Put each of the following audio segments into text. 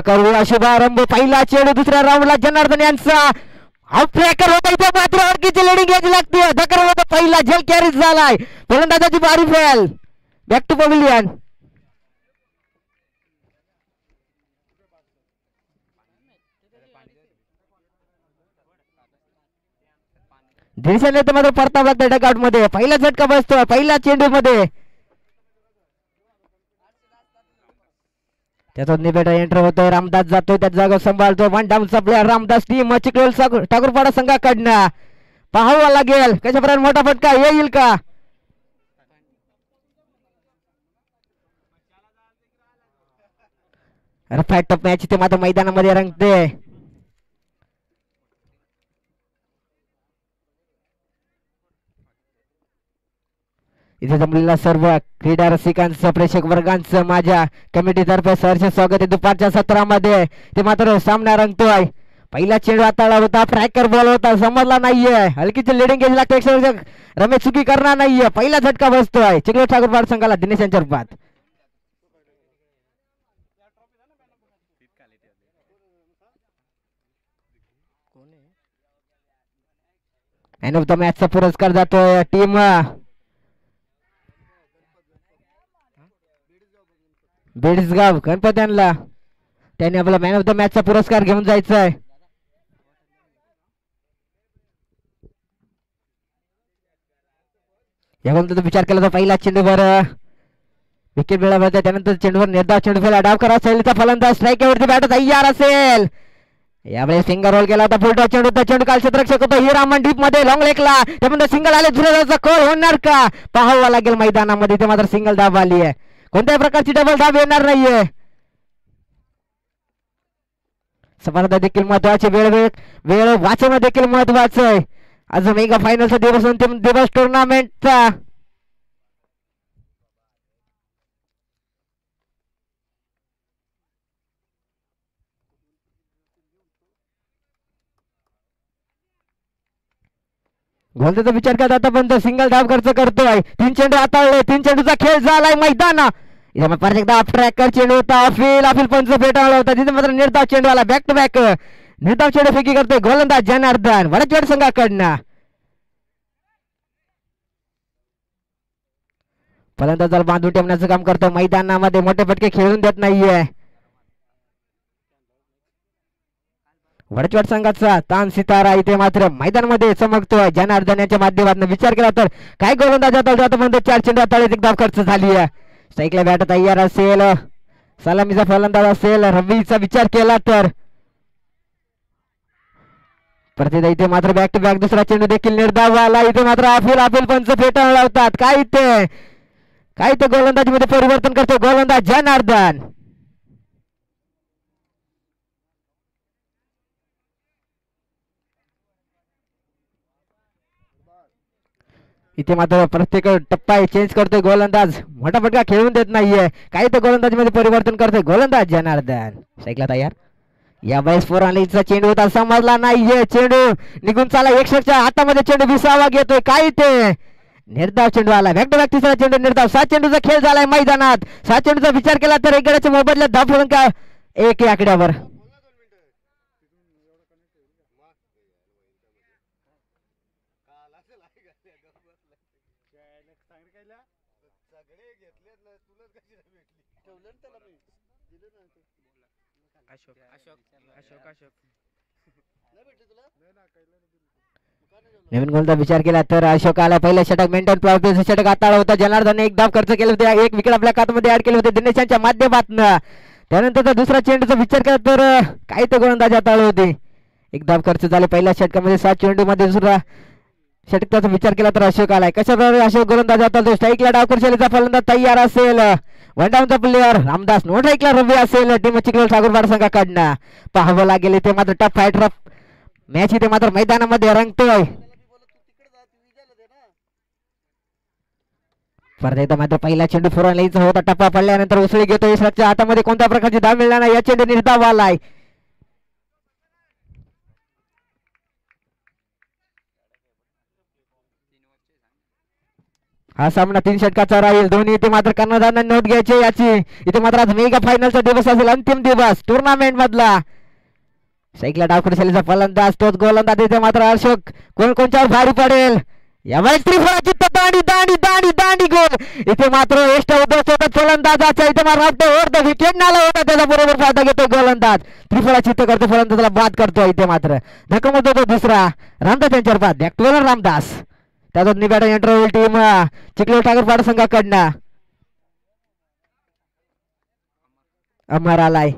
करूया शुभारंभ. पहिला चेंडू दुसऱ्या राऊंडला जनार्दन यांचा हाफ ट्रॅकर होता. इथे मात्र हलकीची लेडिंग घ्यायची लागते. धक्का होता. पहिला जल कॅरीज झालाय. फलंदाजाची बारी फेल. Back to pavilion. दिशेने तर मात्र परताव लागतोय डगआउट मध्ये. पहिला झटका बसतोय पहिला चेंडू मध्ये. त्याचा निबेटा एंटर होतोय. रामदास जातोय त्या जागा सांभाळतोय. वन डाऊनचा प्लेअर रामदास टीम चिखलोल ठाकूरपाडा संघाकडनं पाहावा लागेल कशा प्रकारे मोठा फटका येईल का. फाईट टप मॅच इथे मात्र मैदानामध्ये रंगते. इथे जमलेला सर्व क्रीडा रसिकांचं प्रेक्षक वर्गांचं माझ्या कमिटीतर्फे सहर्ष स्वागत आहे. दुपारच्या सत्रामध्ये ते मात्र सामना रंगतोय. पहिला चेंडू हाताळला होता. ट्रॅकर बॉल होता समजला नाहीये. हलकीची लिडिंग घ्यायची लागते. रमेश चुकी करणार नाहीये. पहिला झटका बसतोय चिखलोल ठाकूरपाड संघाला दिनेश यांच्या रूपात. मॅन ऑफ द मॅचचा पुरस्कार जातोय टीम बेडसगाव गणपत्यांना. त्यांनी आपला मॅन ऑफ द मॅचचा पुरस्कार घेऊन जायचा आहे. यानंतर विचार केला तर पहिला चेंडूवर विकेट मिळाला. त्यानंतर चेंडूवर निर्धाव चेंडू फेला. डाव करा शैलीचा फलंदाज स्ट्राईकवरती बॅट तयार असेल. यावेळेस फिंगर रोल केला होता. फुलटॉस चेंडू चेंडू काल क्षेत्ररक्षक होता हिरामन डीप मध्ये लॉंग लेगला. त्यामध्ये सिंगल आले. दुसऱ्याचा कॉल होणार का पाहावा लागेल मैदानामध्ये. ते मात्र सिंगल धाव आली आहे. कोणत्याही प्रकारची डबल धाव येणार नाहीये. स्पर्धा देखील महत्वाची. वेळ वाचवणं देखील महत्वाचं आहे. आज मेगा फायनलचा दिवस अंतिम दिवस टुर्नामेंटचा. गोलंदाजा विचार करत आतापर्यंत सिंगल धाव खर्च करतोय. 3 चेंडू हाताळले. 3 चेंडूचा खेळ झालाय मैदाना. परत एकदा ट्रॅकर चेंडू होता. अफिल पंच फेटाळला होता. तिथे मात्र निर्धाव चेंडू आला. बॅक टू बॅक निर्धाव चेंडू फेकी करतोय गोलंदाज जनार्दन वडचवड संघाकडनं. फलंदाजाला बांधून ठेवण्याचं काम करतोय मैदानामध्ये. मोठे फटके खेळून देत नाहीये. वडचवड संघाचा तान सितारा इथे मात्र मैदानामध्ये चमकतोय जनार्दन यांच्या माध्यमातून. विचार केला तर काय गोलंदाज आतापर्यंत 4 चेंडू हाताळले. एक धाव खर्च झाली आहे. स्ट्राईकला बॅट तयार असेल. सलामीचा फलंदाज असेल रवीचा विचार केला तर परत इथे मात्र बॅक टू बॅक दुसरा चेंडू देखील निर्धाव आला. इथे मात्र अफिल पंच फेटाळला होतात. काय ते गोलंदाजीमध्ये परिवर्तन करतो गोलंदाज जनार्दन. इथे मात्र प्रत्येक टप्पा चेंज करतोय गोलंदाज. मोठा फटका खेळून देत नाहीये. काही तर गोलंदाजीमध्ये परिवर्तन करतोय गोलंदाज जनार्दन. साईकला तयार. या वेळेस फोरालीचा चेंडू होता समजला नाहीये. चेंडू निघून चाला. एकशेच्या हातामध्ये चेंडू विसावा घेतोय. काय ते निर्धाव चेंडू आला. बॅक टू बॅक तिसरा चेंडू निर्धाव. 7 चेंडूचा खेळ झालाय मैदानात. 7 चेंडूचा विचार केला तर एक गड्याच्या मोबदल्यात धाव फलक का 1 आकड्यावर. नवीन गोलंदाज विचार केला तर अशोक आला. पहिला षटक मेंटेन प्लॉट षटक हाताळला होता. जनार्दनने एक धाव खर्च केले होते. एक विकेट आपल्या खात्यामध्ये ऍड केले होते दिनेश यांच्या माध्यमातून. त्यानंतर दुसरा चेंडूचा विचार केला तर काही तर गोलंदाज हाताळले होते. एक धाव खर्च झाले पहिल्या षटकामध्ये. 7 चेंडू मध्ये दुसरा षटकाचा विचार केला तर अशोक आलाय. कशा प्रकारे अशोक गोलंदाज हाताळतो. स्ट्राईकला डावकर शैलीचा फलंदाज तयार असेल. वन डाऊनचा प्लेअर रामदास. नो स्ट्राईकला रवी असेल टीम चिखलोल ठाकूरपाड संघाकडनं. पाहावं लागेल इथे मात्र टफ फाईट मॅच इथे मात्र मैदानामध्ये रंगतोय. परत एकदा मात्र पहिला चेंडू फोरालीचा होता. टप्पा पडल्यानंतर उसळी घेतोय. इसराच्या हातामध्ये कोणत्या प्रकारची धाव मिळणार नाही. या चेंडू निर्धाव आलाय. हा सामना 3 षटकाचा राहील. दोन्ही इथे मात्र कर्णधारांना नोंद घ्यायची याची. इथे मात्र आज मेगा फायनलचा दिवस असेल, अंतिम दिवस टुर्नामेंट मधला. साईकला डावखुरी शैलीचा फलंदाज तोच गोलंदाज. इथे मात्र अशोक कोणच्यावर भारी पडेल यावेळेस. त्रिफळाची दांडी दांडी दांडी दांडी गोल. इथे मात्र एष्ट उद्देश होता फलंदाजाचा. इथे मात्र विकेट नाला होता, त्याचा बरोबर फायदा घेतो गोलंदाज. त्रिफळाची इथे करतो, फलंदाजाला बाद करतो. इथे मात्र धक्कामत होतो दुसरा. रामदास यांच्यावर बाद. बॅक रामदास. त्याचा निबॅट एंटर होईल टीम चिखली ठाकरपाडा संघाकडनं. अमर आलाय.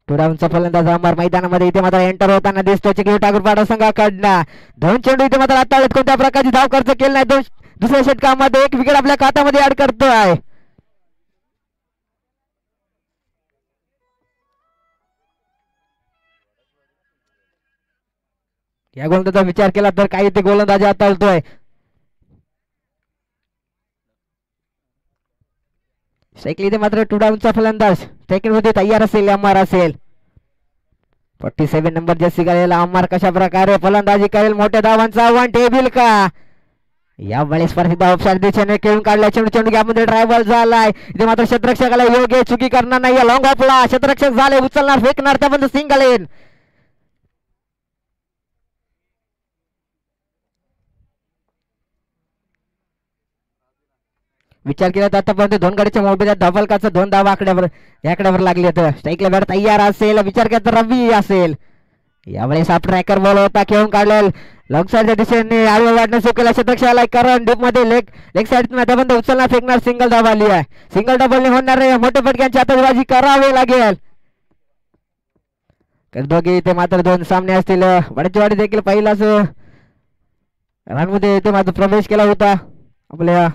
टुडाऊनचा फलंदाज अमर मैदानामध्ये इथे मात्र एंटर होताना दिसतो चिखली ठाकरपाडा संघाकडनं. 2 चेंडू इथे मात्र आता कोणत्या प्रकारची धाव खर्च केली नाही. दुसऱ्या षटकामध्ये 1 विकेट आपल्या खात्यामध्ये ऍड करतोय. या गोलंदाजा विचार केला तर काही ते गोलंदाजी हाताळतोय. सायकल इथे मात्र टुडाऊनचा फलंदाज सेकंड मध्ये तयार असेल. अमर असेल 47 नंबर जर्सी घालेला अमर कशा प्रकारे फलंदाजी करेल. मोठ्या धावांचा आव्हान ठेवील का यावेळेस? परत ऑफसाइड दिशेने खेळून काढला. चेंडू गॅपमध्ये ड्रायव्हर झालाय. इथे मात्र क्षेत्ररक्षकाला योग्य चुकी करणार नाही. लॉंग ऑफला क्षेत्ररक्षक झाले, उचलणार फेकणार त्यामध्ये सिंगल इन. विचार केला तर आतापर्यंत 2 गडीच्या मोबाईलच्या धबलकाचं 2 धावा आकड्यावर लागले. तर स्ट्राईकला बॅट तयार असेल. विचार केला तर रवी असेल. यावेळेस हा ट्रॅकर बॉल होता, खेळून काढलेल. लॉंग साईडच्या दिशेने आडवा वाढणं सुरू केला. क्षेत्ररक्षकाला करण डीप मध्ये लेग साईड त्यापर्यंत उचलणार फेकणार सिंगल धावा आली आहे. सिंगल डबलने होणार नाही. मोठे फटक्यांची आतषबाजी करावी लागेल. दोघे इथे मात्र 2 सामने असतील. वडचवाडी देखील पहिलाच रनमध्ये इथे मात्र प्रवेश केला होता आपल्या.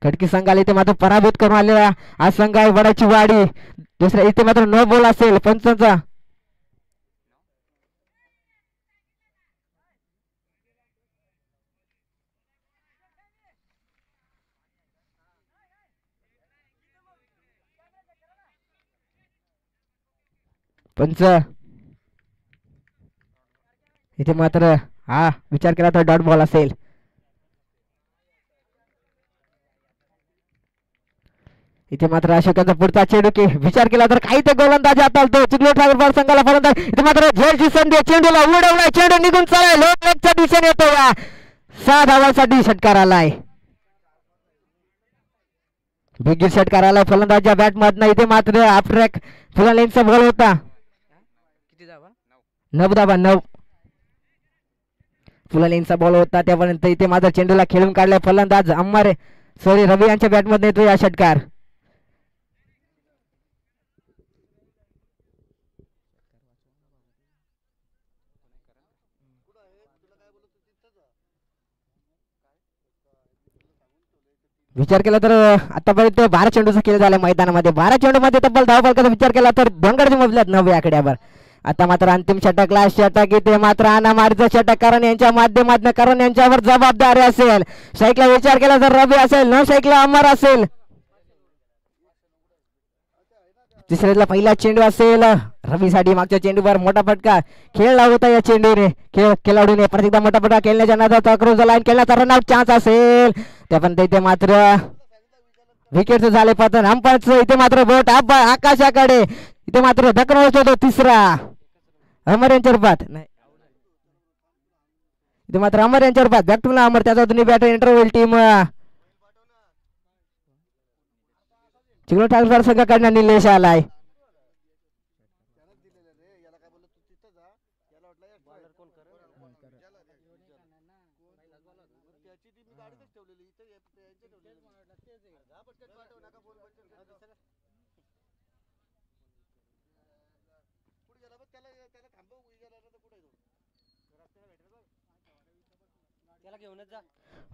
खडकी संघाला इथे मात्र पराभूत करून आलेला हा संघ आहे वडाची वाडी. दुसऱ्या इथे मात्र नो बॉल असेल पंचांचा. पंच इथे मात्र हा विचार केला तर डॉट बॉल असेल. इथे मात्र अशोकांचा पुढचा चेंडू की विचार केला तर काही ते गोलंदाजी हाताळतो चिखली ठाकरपाडा संघाला फलंदाज. इथे मात्र झेलची संधी. चेंडूला उडवलाय. चेंडू निघून चालाय. लोक लेगच्या दिशेने येतो. 6 धावांसाठी षटकार आलाय. बिगीर षटकार आलाय फलंदाजच्या बॅट मधनं. इथे मात्र हाफ ट्रॅक फुल लेनचा बॉल होता. 9 धावा 9 फुल लेनचा बॉल होता. त्यापर्यंत इथे मात्र चेंडूला खेळून काढलाय फलंदाज रवी यांच्या बॅट मध्ये येतो या षटकार. विचार केला तर आतापर्यंत 12 चेंडूचा खेळ झाला मैदानामध्ये. 12 चेंडू मध्ये तब्बल धावफलकाचा विचार केला तर 2 गडच्या मोजल्यात 9 आकड्यावर. आता मात्र अंतिम षटक लास्ट षटक. इथे मात्र अनामारीचं षटक करण यांच्या माध्यमातून करण यांच्यावर जबाबदारी असेल. साईकला विचार केला तर रवी असेल. न साईकला अमर असेल. तिसऱ्याला पहिला चेंडू असेल रवीसाठी. मागच्या चेंडूवर मोठा फटका खेळला होता या चेंडूने. खेळाडूने परत एकदा मोठा फटका खेळण्याच्या नादात अक्रॉस लाईन खेळण्याचा रनआउट चान्स असेल. त्यापर्यंत इथे मात्र विकेट झाले पतन. अंपायरचं इथे मात्र बोट आकाशाकडे. इथे मात्र धक्कन होतो तिसरा अमर यांच्यावर बाद. इथे मात्र अमर यांच्यावर बाद. बॅक टू अमर. त्याचा दोन्ही बॅटर एंटर होईल टीम चिखली ठाकरपाडा संघाकडनं. निलेश आलाय.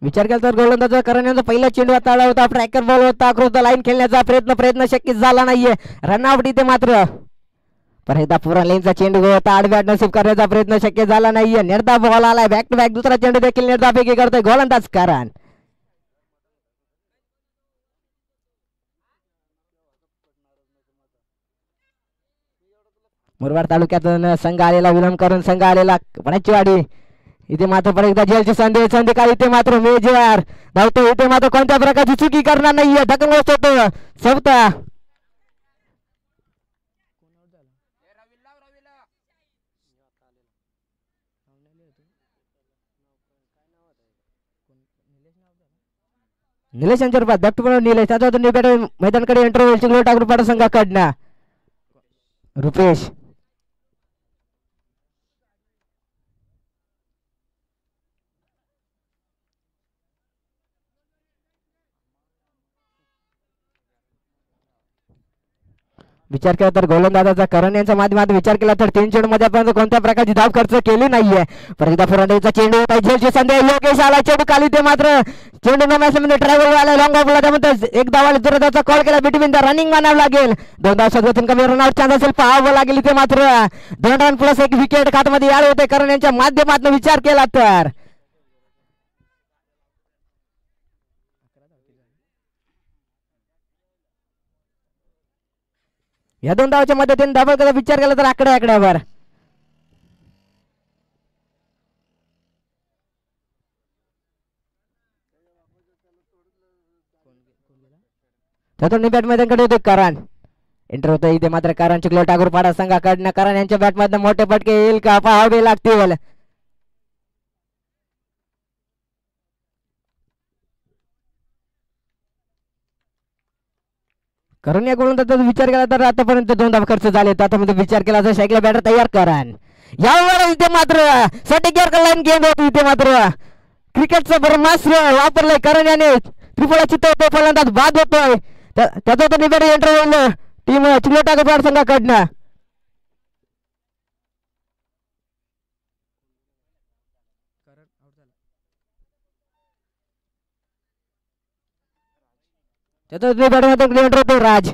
विचार केला तर गोलंदाज करण्याचा पहिला चेंडू हाताळला होता. ट्रॅकर बॉल होता. क्रॉस द लाईन खेळण्याचा प्रयत्न शक्य झाला नाहीये. रनआउट इथे मात्र परत एकदा पुरा लेनचा चेंडू होता. आडव्यात नसीब करण्याचा प्रयत्न शक्य झाला नाहीये. निर्धाव बॉल आलाय. बॅक टू बॅक दुसरा चेंडू देखील निर्धावपैकी करतोय गोलंदाज करण. मुरबाड तालुक्यातून संघ आलेला, विलंब करून संघ आलेला वाडी. इथे मात्र परत एकदा जेलची संधी, संधी काय इथे मात्र मेजर धावतो. इथे मात्र कोणत्या प्रकारची चुकी करणार नाहीये, ढकलवत होतो चौथा. निलेश यांच्या रूपात बॅक टू निलेश, त्याच्या मैदानकडे एंटर चिंगलोड टाकून संघाकडनं रुपेश. विचार केला तर गोलंदाजाचा करण यांच्या माध्यमातून विचार केला तर 3 चेंडूमध्ये आपण कोणत्या प्रकारची धाव खर्च केली नाहीये. परत फरंडेचा चेंडू होता, जेलची संधी, योगेश आला, चेंडू खाली. ते मात्र चेंडू न मॅचमध्ये ट्रॅव्हल आला, लॉंग ऑफला, त्यामध्ये एक धावाला दुरदाचा कॉल केला. बिटवीन द रनिंग मानावं लागेल. 2 धाव शोधून कमी रनआउट चान्स असेल, पाहावं लागेल. इथे मात्र 2 रन प्लस 1 विकेट खात्यामध्ये याड होते करण यांच्या माध्यमातून विचार केला तर. या 2 धावाच्या मदतीने डबल कदा विचार केला तर आकड्यावर त्यातून बॅट मैदानकडे होते करण. एंटर होतं इथे मात्र करण चिखलोड टाकूर पाडा संघाकडनं. करण यांच्या बॅट मधनं मोठे फटके येईल का, पाहावे लागतील. करण या गोलंदाजाचा विचार केला तर आतापर्यंत 2 धाव खर्च झाले. आता मध्ये विचार केला तर सायकल बॅटर तयार करण. यावर इथे मात्र सटिक लाईन गेम होती. इथे मात्र क्रिकेटचा ब्रह्मास्त्र वापरलाय करण याने. त्रिफळा चित्तवतो, फलंदाज बाद होतोय. त्याचा तर निबेड एंटर होईल टीम चिखलोड टाकूर संघाकडनं. राज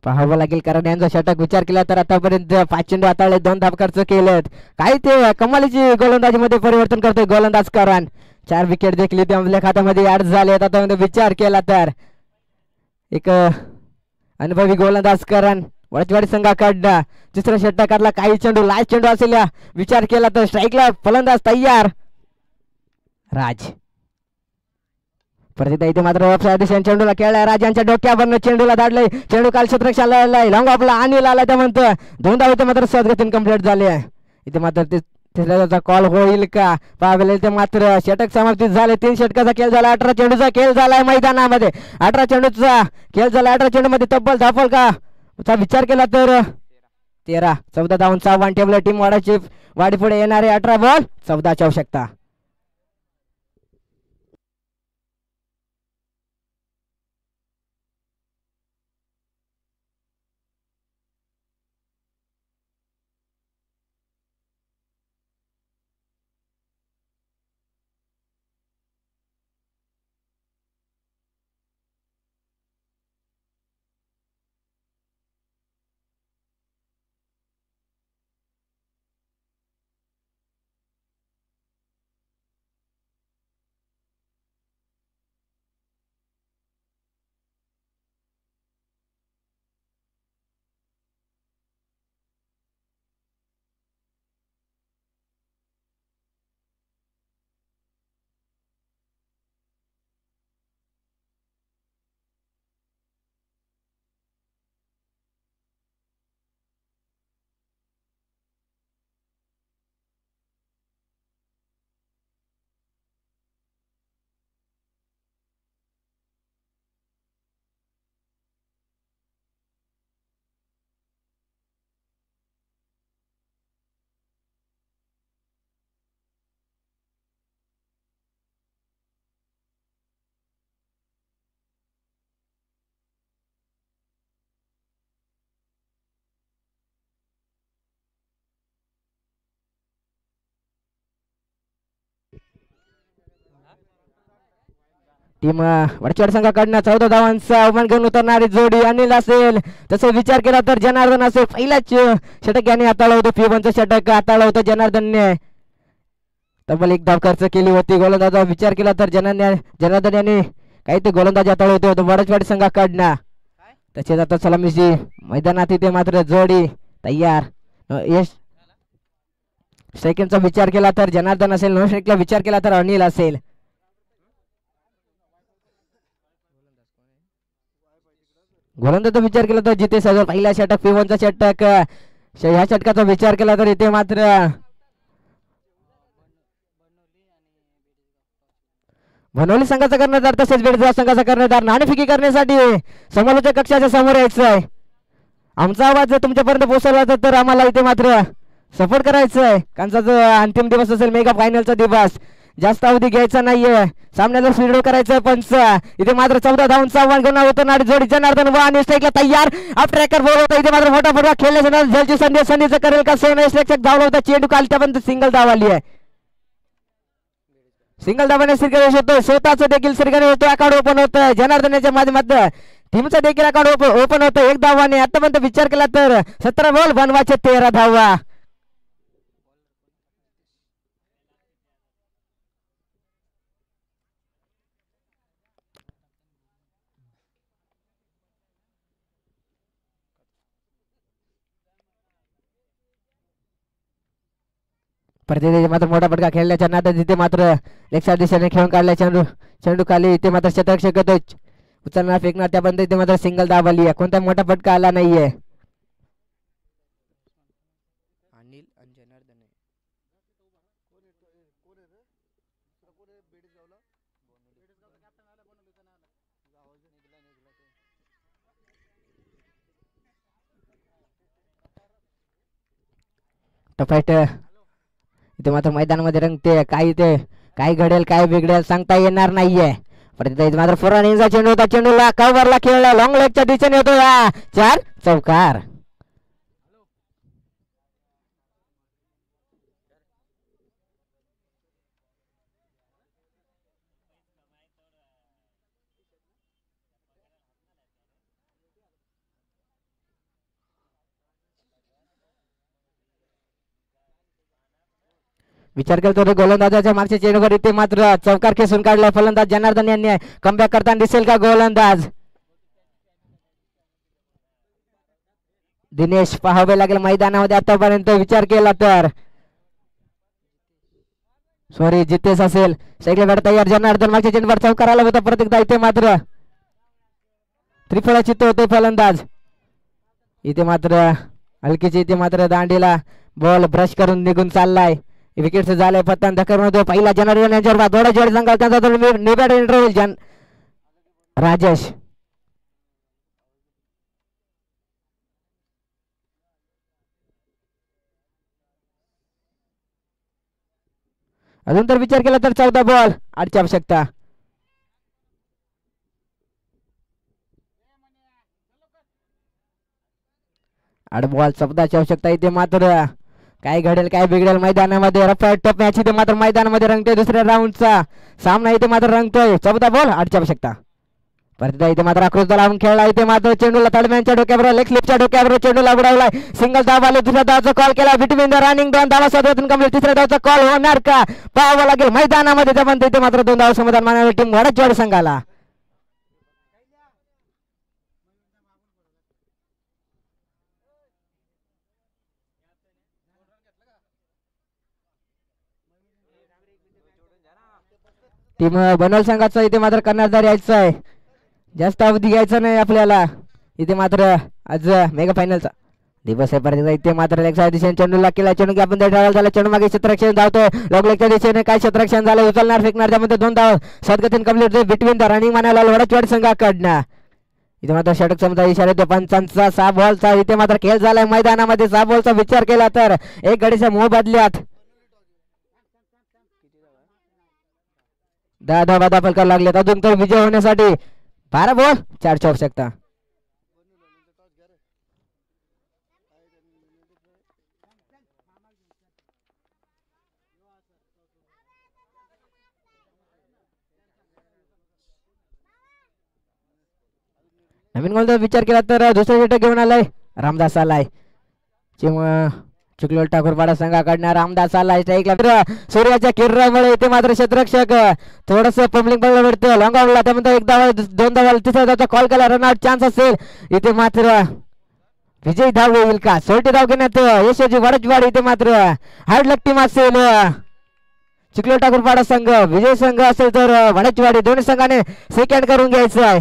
पाहावं लागेल कारण यांचा षटक विचार केला तर आतापर्यंत 5 चेंडू हाताळले, 2 धाव खर्च केलेत. काय ते कमालीची गोलंदाजी मध्ये परिवर्तन करतोय गोलंदाज करण. 4 विकेट देखील ते आपल्या खात्यामध्ये ऍड झाले. आता विचार केला तर एक अनुभवी गोलंदाज करण वडचवाडी संघाकडनं. तिसऱ्या षटकातला काही चेंडू लास्ट चेंडू असेल विचार केला तर स्ट्राईकला फलंदाज तयार राज. परत इथे मात्र चेंडूला खेळलाय, राजांच्या डोक्यावरनं चेंडूला धाडलंय. चेंडू काल क्षेत्ररक्षणाला लॉंग ऑफला आणि आला, त्यानंतर 2 धाव इथे मात्र सहजगतीने कंप्लीट झाले. इथे मात्र तिसऱ्याचा कॉल होईल का पाहावे. इथे मात्र षटक समाप्ती झाले. 3 षटकाचा खेळ झाला, 18 चेंडूचा खेळ झालाय मैदानामध्ये. 18 चेंडूचा खेळ झाला. 18 चेंडू मध्ये तब्बल धावल का विचार केला तर 13. 14 धावांचा आव्हान ठेवलं टीम वाडी पुढे येणारे. 18 बॉल 14 आवश्यकता. टीम वडचवाडी संघाकडनं 14 धावांचा आव्हान घेऊन उतरणारी जोडी अनिल असेल. तसं विचार केला तर जनार्दन असेल. पहिलाच षटक याने हाताळलं होतं. P1चं षटक हाताळलं होतं जनार्दनने. तब्बल एक धाव खर्च केली होती. गोलंदाजा विचार केला तर जनार्दन यांनी काही ते गोलंदाज हाताळले होते वडचवाडी संघाकडनं. तसेच आता सलामीची मैदानात इथे मात्र जोडी तयार. यश सेकंडचा विचार केला तर जनार्दन असेल, नो स्ट्राईकला विचार केला तर अनिल असेल. गोलंदाजा विचार केला तर जितेश असेल. पहिला षटक P1 चा षटक. ह्या षटकाचा विचार केला तर इथे मात्र बनवली संघाचा कर्णधार तसेच बेडगाव संघाचा कर्णधार नाणेफेकी करण्यासाठी समालोचक कक्षाच्या समोर यायचं आहे. आमचा आवाज जर तुमच्यापर्यंत पोहोचवला तर आम्हाला इथे मात्र सपोर्ट करायचं आहे. कालचा जो अंतिम दिवस असेल मेगा फायनलचा दिवस, जास्त अवधी घ्यायचा नाहीये. सामन्याला स्पीड करायचं पंच. इथे मात्र 14 धावांचा आव्हान घेऊन होतं नाडी जोडी जनार्दन व आणि स्ट्राईकला तयार. अप ट्रॅकर बॉल होता. इथे मात्र मोठा फटका खेळण्याचा झलची संधीचं करेल का सेवन स्ट्राईक धावला होता. चेंडू कालच्या पण सिंगल धाव आली आहे. सिंगल धावाने श्रीगणेश होतोय. स्वतःच देखील श्रीगणेश होतो. अकाउंट ओपन होतंय जनार्दनच्या माध्यमातून. टीमचा देखील अकाउंट ओपन होतं. एक धावाने आतापर्यंत विचार केला तर 17 बॉल बनवायचे 13 धावा. प्रतिनिधी मात्र मोठा फटका खेळल्याच्या नादात इथे मात्र लेगच्या दिशेने खेळून काढल्या चेंडू खाली. इथे मात्र शतरक्षक येतोय उचलणार फेकणार त्यापर्यंत इथे मात्र सिंगल धाव आली आहे. कोणता मोठा फटका आला नाहीये. फाईट इथे मात्र मैदानामध्ये रंगते. काय घडेल काय बिघडेल सांगता येणार नाहीये. परत इथे मात्र फोरानिंगचा चेंडू होता. चेंडूला कव्हरला खेळला लॉंग लेगच्या दिशेने होतो. 4 चौकार. विचार करतो रे गोलंदाजाच्या मागच्या चेंडूवर इथे मात्र चौकार खेचून काढलाय फलंदाज जनार्दन यांनी. कमबॅक करताना दिसेल का गोलंदाज दिनेश पाहावे लागेल मैदानामध्ये. आतापर्यंत विचार केला तर सॉरी जितेश असेल. सगळे तयार जनार्दन मागच्या चेंडूवर चौकार आला होता. परत एकदा इथे मात्र त्रिफळा चित्त होते फलंदाज. इथे मात्र हलकीची इथे मात्र दांडीला बॉल ब्रश करून निघून चाललाय. विकेट झाले पतन धक्का पहिला जनार्दन यांच्यावर थोडा जोडी सांगाल त्यांचा निबॅड इंटरव्ह्यू राजेश. अजून तर विचार केला तर 14 बॉल 8ची आवश्यकता. आठ बॉल 14ची आवश्यकता. इथे मात्र काय घडेल काय बिघडेल मैदानामध्ये. रफाटप मॅच इथे मात्र मैदानामध्ये रंगतोय. दुसऱ्या राऊंडचा सामना इथे मात्र रंगतोय. 14 बॉल 8ची आवश्यकता. परत इथे मात्र आकृती लावून खेळला. इथे मात्र चेंडूला तडम्यांच्या डोक्यावर लेग स्लिपच्या डोक्यावर चेंडूला उडवलाय. सिंगल धाव आले. दुसऱ्या धावाचा कॉल केला. बिटवीन द रनिंग 2 धावा साधारण कंप्लीट. तिसऱ्या धावाचा कॉल होणार का पाहावं लागेल मैदानामध्ये. त्यापर्यंत इथे मात्र 2 धाव समाधान मानणारी टीम वडचवाडी संघाला. टीम बनवल संघाचा इथे मात्र कर्णधार यायचं आहे. जास्त अवधी घ्यायचा नाही आपल्याला. इथे मात्र आज मेगा फायनलचा दिवस आहे. परत इथे मात्र लेगच्या दिशेने चेंडूला केला. चेंडू आपण झाला. चेंडू मागे क्षेत्ररक्षण धावतोय. लॉग लेगच्या दिशेने काय क्षेत्ररक्षण झालं. उचलणार फेकणार त्यामध्ये 2 धाव सदगतीने कंप्लीट. बिटवीन द रनिंग म्हणायला वडचवाडी संघाकडनं. इथे मात्र षटक क्षमता इशारा देतो पंचांचा. 6 बॉलचा इथे मात्र खेळ झालाय मैदानामध्ये. 6 बॉलचा विचार केला तर एक गडीच्या मोबदल्यात 10 धावा दाखल करायला लागलेत. अजून तर विजय होण्यासाठी 12 बॉल 4ची आवश्यकता. नवीन गोलंदाज विचार केला तर दुसरा षटक घेऊन आलाय रामदास आलाय. चिखलोल ठाकूरपाडा संघाकडनं रामदास आला स्ट्राईकला सूर्याच्या किरणामुळे इथे मात्र क्षेत्ररक्षक थोडस पब्लिक बॉल भेटतं लॉंग आउटला त्यानंतर एक धाव दोन धाव तिसऱ्या धावचा कॉल केला रनआउट चान्स असेल इथे मात्र विजय धाव येईल का सोल्टी धाव घेण्यात यशोजी वडजवाडी इथे मात्र हार्ड लक टीम असेल चिखलोल ठाकूरपाडा संघ विजय संघ असेल तर वडजवाडी दोन्ही संघाने सेकंड करून घ्यायचं आहे